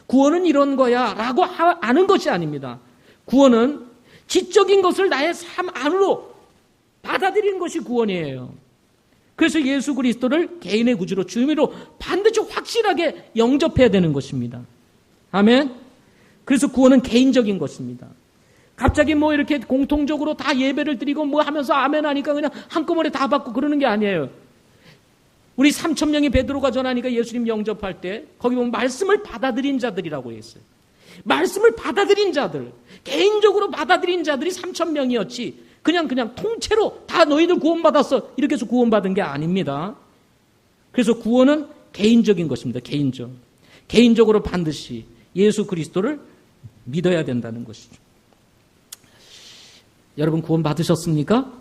Speaker 1: 구원은 이런 거야 라고 아는 것이 아닙니다. 구원은 지적인 것을 나의 삶 안으로 받아들이는 것이 구원이에요. 그래서 예수 그리스도를 개인의 구주로 주님으로 반드시 확실하게 영접해야 되는 것입니다. 아멘. 그래서 구원은 개인적인 것입니다. 갑자기 뭐 이렇게 공통적으로 다 예배를 드리고 뭐 하면서 아멘 하니까 그냥 한꺼번에 다 받고 그러는 게 아니에요. 우리 3,000명이 베드로가 전하니까 예수님 영접할 때 거기 보면 말씀을 받아들인 자들이라고 했어요. 말씀을 받아들인 자들, 개인적으로 받아들인 자들이 3,000명이었지 그냥 통째로 다 너희들 구원받았어 이렇게 해서 구원받은 게 아닙니다. 그래서 구원은 개인적인 것입니다. 개인적으로 반드시 예수 그리스도를 믿어야 된다는 것이죠. 여러분 구원 받으셨습니까?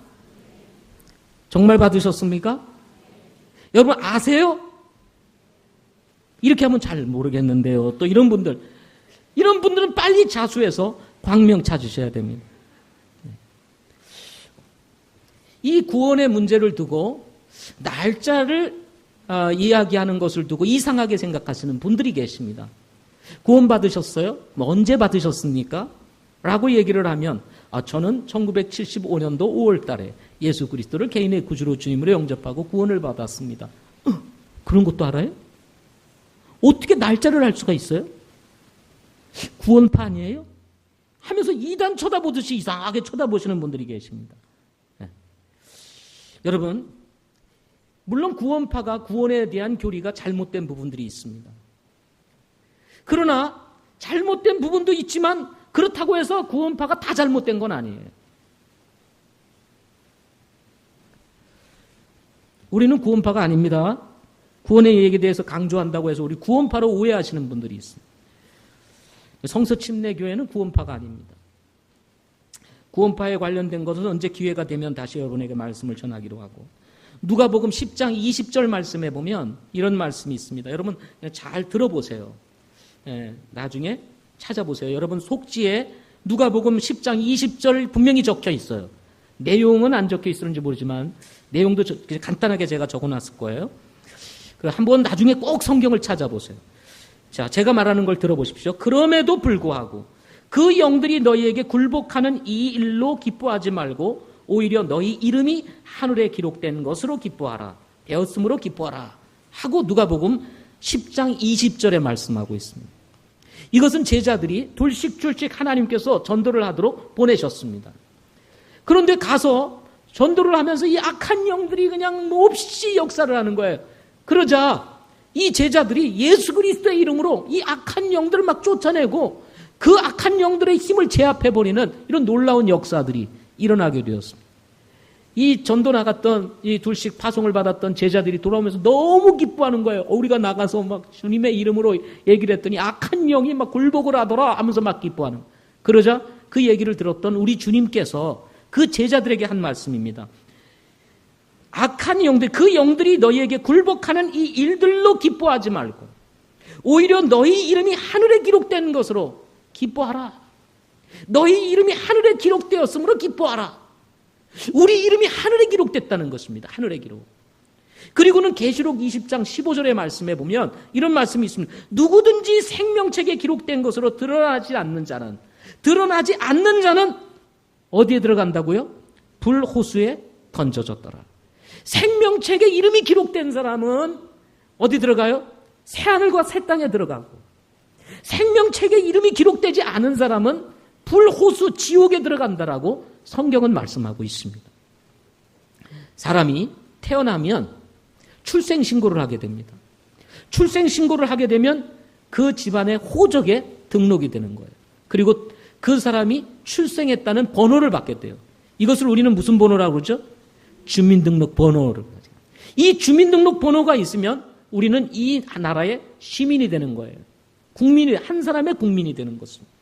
Speaker 1: 정말 받으셨습니까? 여러분 아세요? 이렇게 하면 잘 모르겠는데요. 또 이런 분들은 빨리 자수해서 광명 찾으셔야 됩니다. 이 구원의 문제를 두고 날짜를 이야기하는 것을 두고 이상하게 생각하시는 분들이 계십니다. 구원 받으셨어요? 언제 받으셨습니까? 라고 얘기를 하면 저는 1975년도 5월 달에 예수 그리스도를 개인의 구주로 주님으로 영접하고 구원을 받았습니다. 그런 것도 알아요? 어떻게 날짜를 알 수가 있어요? 구원파 아니에요? 하면서 이단 쳐다보듯이 이상하게 쳐다보시는 분들이 계십니다. 네. 여러분, 물론 구원파가 구원에 대한 교리가 잘못된 부분들이 있습니다. 그러나 잘못된 부분도 있지만 그렇다고 해서 구원파가 다 잘못된 건 아니에요. 우리는 구원파가 아닙니다. 구원의 얘기에 대해서 강조한다고 해서 우리 구원파로 오해하시는 분들이 있습니다. 성서침례교회는 구원파가 아닙니다. 구원파에 관련된 것은 언제 기회가 되면 다시 여러분에게 말씀을 전하기로 하고, 누가복음 10장 20절 말씀에 보면 이런 말씀이 있습니다. 여러분 잘 들어보세요. 나중에 찾아보세요. 여러분 속지에 누가복음 10장 20절 분명히 적혀 있어요. 내용은 안 적혀 있었는지 모르지만 내용도 간단하게 제가 적어놨을 거예요. 한번 나중에 꼭 성경을 찾아보세요. 자, 제가 말하는 걸 들어보십시오. 그럼에도 불구하고 그 영들이 너희에게 굴복하는 이 일로 기뻐하지 말고 오히려 너희 이름이 하늘에 기록된 것으로 기뻐하라. 되었으므로 기뻐하라. 하고 누가복음 10장 20절에 말씀하고 있습니다. 이것은 제자들이 둘씩둘씩 하나님께서 전도를 하도록 보내셨습니다. 그런데 가서 전도를 하면서 이 악한 영들이 그냥 몹시 역사를 하는 거예요. 그러자 이 제자들이 예수 그리스도의 이름으로 이 악한 영들을 막 쫓아내고 그 악한 영들의 힘을 제압해버리는 이런 놀라운 역사들이 일어나게 되었습니다. 이 전도 나갔던 이 둘씩 파송을 받았던 제자들이 돌아오면서 너무 기뻐하는 거예요. 우리가 나가서 막 주님의 이름으로 얘기를 했더니 악한 영이 막 굴복을 하더라 하면서 막 기뻐하는 거예요. 그러자 그 얘기를 들었던 우리 주님께서 그 제자들에게 한 말씀입니다. 악한 영들, 그 영들이 너희에게 굴복하는 이 일들로 기뻐하지 말고 오히려 너희 이름이 하늘에 기록된 것으로 기뻐하라. 너희 이름이 하늘에 기록되었으므로 기뻐하라. 우리 이름이 하늘에 기록됐다는 것입니다. 하늘에 기록. 그리고는 계시록 20장 15절의 말씀에 보면 이런 말씀이 있습니다. 누구든지 생명책에 기록된 것으로 드러나지 않는 자는 어디에 들어간다고요? 불호수에 던져졌더라. 생명책에 이름이 기록된 사람은 어디 들어가요? 새하늘과 새 땅에 들어가고, 생명책에 이름이 기록되지 않은 사람은 불호수 지옥에 들어간다라고 성경은 말씀하고 있습니다. 사람이 태어나면 출생신고를 하게 됩니다. 출생신고를 하게 되면 그 집안의 호적에 등록이 되는 거예요. 그리고 그 사람이 출생했다는 번호를 받게 돼요. 이것을 우리는 무슨 번호라고 그러죠? 주민등록번호를. 이 주민등록번호가 있으면 우리는 이 나라의 시민이 되는 거예요. 국민이, 한 사람의 국민이 되는 것입니다.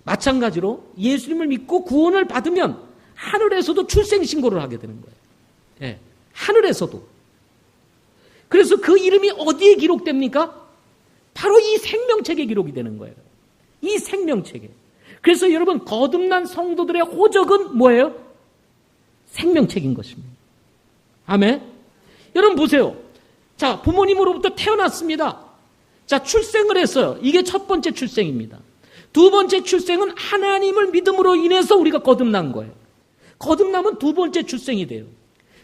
Speaker 1: 마찬가지로 예수님을 믿고 구원을 받으면 하늘에서도 출생신고를 하게 되는 거예요. 예, 하늘에서도. 그래서 그 이름이 어디에 기록됩니까? 바로 이 생명책에 기록이 되는 거예요. 이 생명책에. 그래서 여러분, 거듭난 성도들의 호적은 뭐예요? 생명책인 것입니다. 아멘. 여러분 보세요. 자, 부모님으로부터 태어났습니다. 자, 출생을 했어요. 이게 첫 번째 출생입니다. 두 번째 출생은 하나님을 믿음으로 인해서 우리가 거듭난 거예요. 거듭나면 두 번째 출생이 돼요.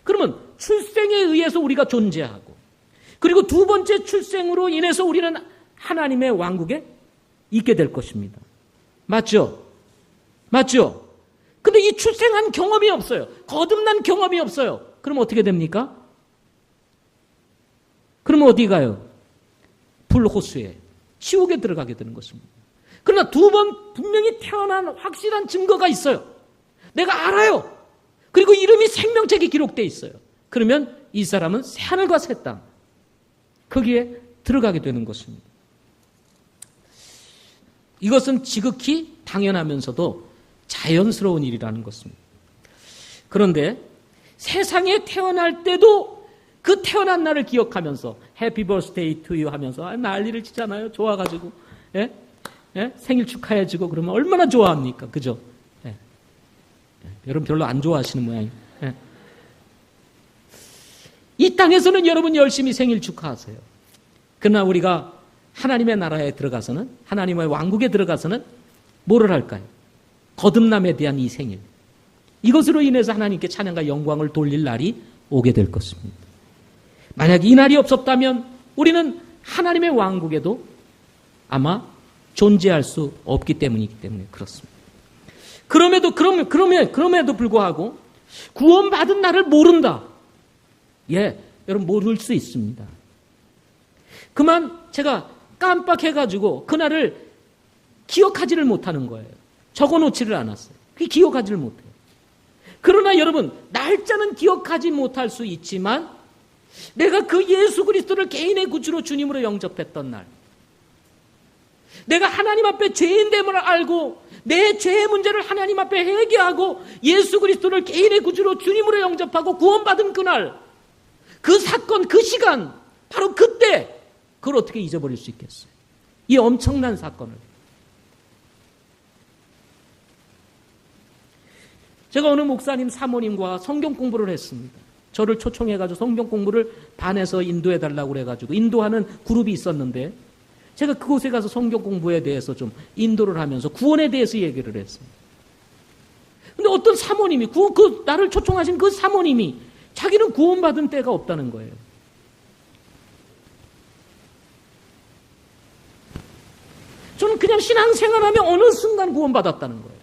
Speaker 1: 그러면 출생에 의해서 우리가 존재하고, 그리고 두 번째 출생으로 인해서 우리는 하나님의 왕국에 있게 될 것입니다. 맞죠? 맞죠? 근데 이 출생한 경험이 없어요. 거듭난 경험이 없어요. 그럼 어떻게 됩니까? 그러면 어디 가요? 불호수에, 지옥에 들어가게 되는 것입니다. 그러나 두 번 분명히 태어난 확실한 증거가 있어요. 내가 알아요. 그리고 이름이 생명책에 기록되어 있어요. 그러면 이 사람은 새하늘과 새 땅, 거기에 들어가게 되는 것입니다. 이것은 지극히 당연하면서도 자연스러운 일이라는 것입니다. 그런데 세상에 태어날 때도 그 태어난 날을 기억하면서 해피 버스데이 투 유 하면서 난리를 치잖아요. 좋아가지고. 예? 예? 생일 축하해주고 그러면 얼마나 좋아합니까? 그죠? 예. 예. 여러분 별로 안 좋아하시는 모양이에요. 예. 이 땅에서는 여러분 열심히 생일 축하하세요. 그러나 우리가 하나님의 나라에 들어가서는, 하나님의 왕국에 들어가서는 뭐를 할까요? 거듭남에 대한 이 생일. 이것으로 인해서 하나님께 찬양과 영광을 돌릴 날이 오게 될 것입니다. 만약 이 날이 없었다면 우리는 하나님의 왕국에도 아마 존재할 수 없기 때문이기 때문에 그렇습니다. 그럼에도 불구하고 구원받은 날을 모른다. 예, 여러분 모를 수 있습니다. 그만 제가 깜빡해가지고 그날을 기억하지를 못하는 거예요. 적어놓지를 않았어요. 그게 기억하지를 못해요. 그러나 여러분, 날짜는 기억하지 못할 수 있지만 내가 그 예수 그리스도를 개인의 구주로 주님으로 영접했던 날, 내가 하나님 앞에 죄인됨을 알고 내 죄의 문제를 하나님 앞에 회개하고 예수 그리스도를 개인의 구주로 주님으로 영접하고 구원받은 그날, 그 사건, 그 시간, 바로 그때 그걸 어떻게 잊어버릴 수 있겠어요? 이 엄청난 사건을. 제가 어느 목사님 사모님과 성경 공부를 했습니다. 저를 초청해가지고 성경 공부를 반에서 인도해달라고 그래가지고 인도하는 그룹이 있었는데 제가 그곳에 가서 성경 공부에 대해서 좀 인도를 하면서 구원에 대해서 얘기를 했습니다. 근데 어떤 사모님이, 나를 초청하신 그 사모님이 자기는 구원받은 때가 없다는 거예요. 저는 그냥 신앙생활하며 어느 순간 구원받았다는 거예요.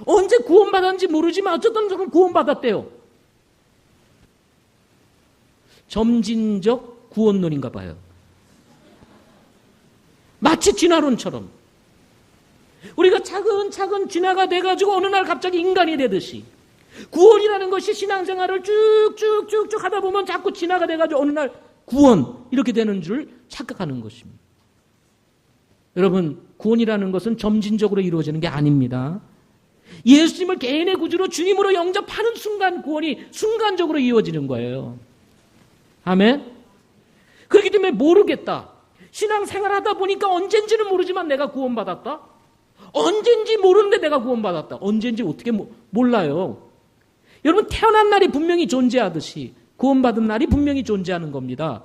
Speaker 1: 언제 구원받았는지 모르지만 어쨌든 저는 구원받았대요. 점진적 구원론인가 봐요. 마치 진화론처럼 우리가 차근차근 진화가 돼가지고 어느 날 갑자기 인간이 되듯이 구원이라는 것이 신앙생활을 쭉쭉쭉쭉 하다 보면 자꾸 진화가 돼가지고 어느 날 구원 이렇게 되는 줄 착각하는 것입니다. 여러분, 구원이라는 것은 점진적으로 이루어지는 게 아닙니다. 예수님을 개인의 구주로 주님으로 영접하는 순간 구원이 순간적으로 이루어지는 거예요. 아멘? 그렇기 때문에 모르겠다. 신앙생활하다 보니까 언젠지는 모르지만 내가 구원받았다? 언젠지 모르는데 내가 구원받았다. 언젠지 어떻게 몰라요. 여러분, 태어난 날이 분명히 존재하듯이 구원받은 날이 분명히 존재하는 겁니다.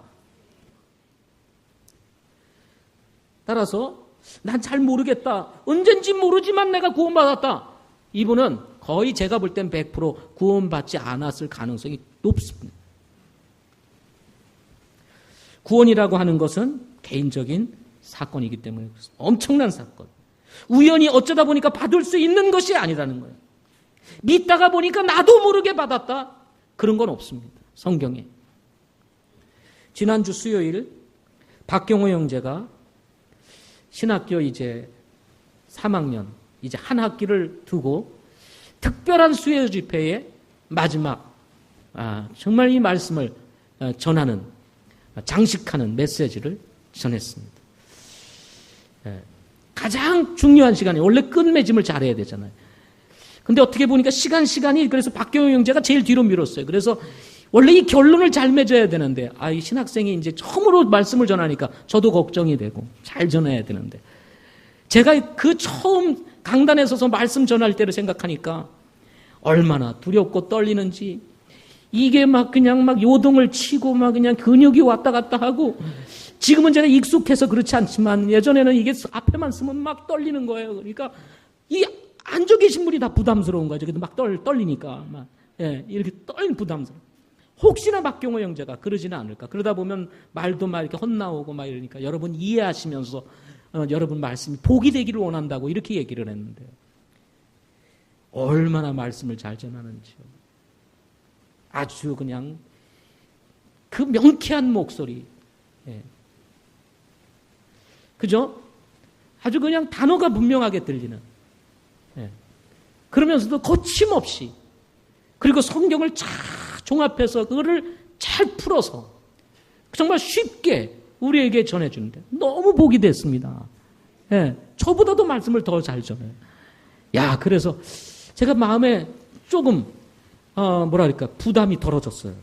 Speaker 1: 따라서 난 잘 모르겠다. 언젠지 모르지만 내가 구원받았다. 이분은 거의 제가 볼 땐 100% 구원받지 않았을 가능성이 높습니다. 구원이라고 하는 것은 개인적인 사건이기 때문에 그렇습니다. 엄청난 사건. 우연히 어쩌다 보니까 받을 수 있는 것이 아니라는 거예요. 믿다가 보니까 나도 모르게 받았다. 그런 건 없습니다. 성경에. 지난주 수요일 박경호 형제가 신학교 이제 3학년 이제 한 학기를 두고 특별한 수요 집회의 마지막 정말 이 말씀을 전하는 장식하는 메시지를 전했습니다. 가장 중요한 시간이 원래 끝맺음을 잘해야 되잖아요. 근데 어떻게 보니까 시간이 그래서 박경호 형제가 제일 뒤로 밀었어요. 그래서 원래 이 결론을 잘 맺어야 되는데 이 신학생이 이제 처음으로 말씀을 전하니까 저도 걱정이 되고 잘 전해야 되는데 제가 그 처음 강단에 서서 말씀 전할 때를 생각하니까 얼마나 두렵고 떨리는지 이게 막 그냥 막 요동을 치고 막 그냥 근육이 왔다 갔다 하고 지금은 제가 익숙해서 그렇지 않지만 예전에는 이게 앞에만 쓰면 막 떨리는 거예요. 그러니까 이 앉아 계신 분이 다 부담스러운 거죠. 그래도 막 떨리니까 막 이렇게 떨린 부담스러워. 혹시나 박경호 형제가 그러지는 않을까. 그러다 보면 말도 막 이렇게 헛나오고 막 이러니까 여러분 이해하시면서 여러분 말씀이 복이 되기를 원한다고 이렇게 얘기를 했는데 얼마나 말씀을 잘 전하는지요. 아주 그냥 그 명쾌한 목소리. 그죠? 아주 그냥 단어가 분명하게 들리는. 그러면서도 거침없이 그리고 성경을 잘 종합해서 그거를 잘 풀어서 정말 쉽게 우리에게 전해주는데 너무 복이 됐습니다. 저보다도 말씀을 더 잘 전해요. 그래서 제가 마음에 조금 부담이 덜어졌어요.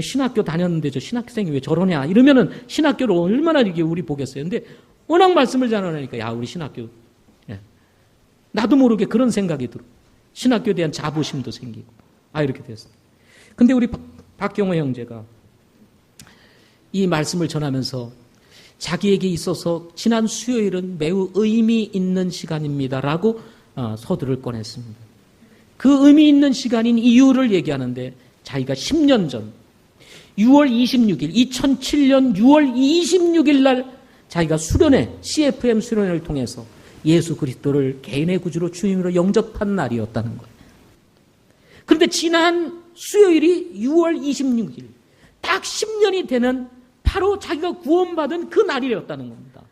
Speaker 1: 신학교 다녔는데 저 신학생이 왜 저러냐 이러면은 신학교를 얼마나 이게 우리 보겠어요. 근데 워낙 말씀을 전하니까 우리 신학교 나도 모르게 그런 생각이 들어. 신학교에 대한 자부심도 생기고 이렇게 됐어요. 근데 우리 박경호 형제가 이 말씀을 전하면서 자기에게 있어서 지난 수요일은 매우 의미 있는 시간입니다라고 서두를 꺼냈습니다. 그 의미 있는 시간인 이유를 얘기하는데 자기가 10년 전 6월 26일 2007년 6월 26일 날 자기가 CFM 수련회를 통해서 예수 그리스도를 개인의 구주로 주님으로 영접한 날이었다는 거예요. 그런데 지난 수요일이 6월 26일 딱 10년이 되는 바로 자기가 구원받은 그 날이었다는 겁니다.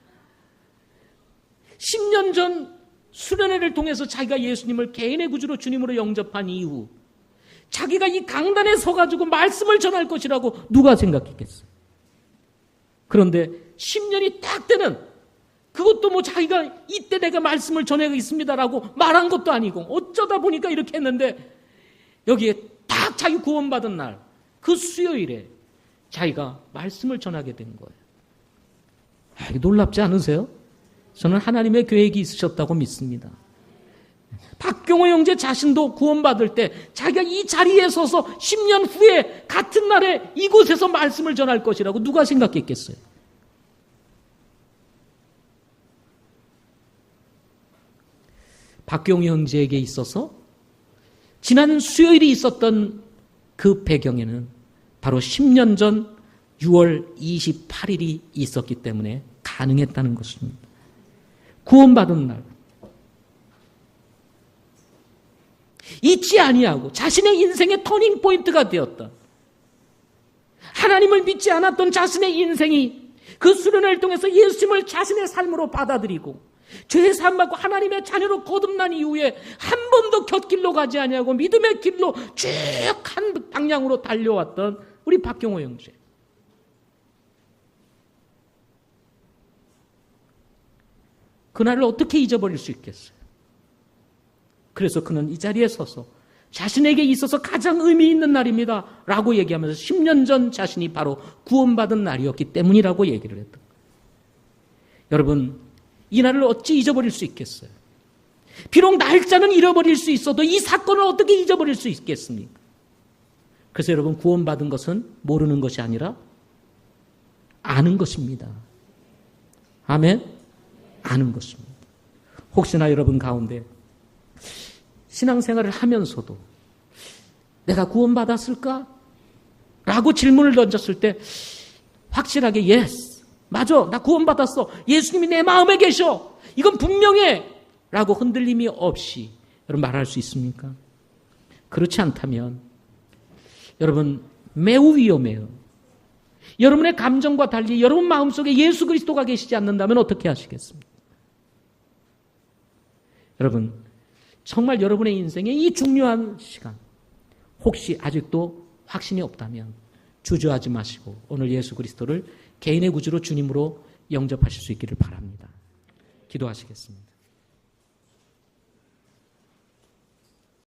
Speaker 1: 10년 전 수련회를 통해서 자기가 예수님을 개인의 구주로 주님으로 영접한 이후 자기가 이 강단에 서가지고 말씀을 전할 것이라고 누가 생각했겠어요? 그런데 10년이 딱 되는 그것도 자기가 이때 내가 말씀을 전하겠습니다라고 말한 것도 아니고 어쩌다 보니까 이렇게 했는데 여기에 딱 자기 구원받은 날 그 수요일에 자기가 말씀을 전하게 된 거예요. 놀랍지 않으세요? 저는 하나님의 계획이 있으셨다고 믿습니다. 박경호 형제 자신도 구원받을 때 자기가 이 자리에 서서 10년 후에 같은 날에 이곳에서 말씀을 전할 것이라고 누가 생각했겠어요? 박경호 형제에게 있어서 지난 수요일이 있었던 그 배경에는 바로 10년 전 6월 28일이 있었기 때문에 가능했다는 것입니다. 구원받은 날 잊지 아니하고 자신의 인생의 터닝 포인트가 되었다. 하나님을 믿지 않았던 자신의 인생이 그 수련회를 통해서 예수님을 자신의 삶으로 받아들이고 죄 사함받고 하나님의 자녀로 거듭난 이후에 한 번도 곁길로 가지 아니하고 믿음의 길로 쭉 한 방향으로 달려왔던 우리 박경호 형제. 그날을 어떻게 잊어버릴 수 있겠어요? 그래서 그는 이 자리에 서서 자신에게 있어서 가장 의미 있는 날입니다 라고 얘기하면서 10년 전 자신이 바로 구원받은 날이었기 때문이라고 얘기를 했던 거예요. 여러분, 이 날을 어찌 잊어버릴 수 있겠어요? 비록 날짜는 잃어버릴 수 있어도 이 사건을 어떻게 잊어버릴 수 있겠습니까? 그래서 여러분, 구원받은 것은 모르는 것이 아니라 아는 것입니다. 아멘? 아는 것입니다. 혹시나 여러분 가운데 신앙생활을 하면서도 내가 구원받았을까? 라고 질문을 던졌을 때 확실하게 yes, 맞아, 나 구원받았어. 예수님이 내 마음에 계셔. 이건 분명해. 라고 흔들림이 없이 여러분 말할 수 있습니까? 그렇지 않다면 여러분 매우 위험해요. 여러분의 감정과 달리 여러분 마음속에 예수 그리스도가 계시지 않는다면 어떻게 하시겠습니까? 여러분 정말 여러분의 인생에 이 중요한 시간 혹시 아직도 확신이 없다면 주저하지 마시고 오늘 예수 그리스도를 개인의 구주로 주님으로 영접하실 수 있기를 바랍니다. 기도하시겠습니다.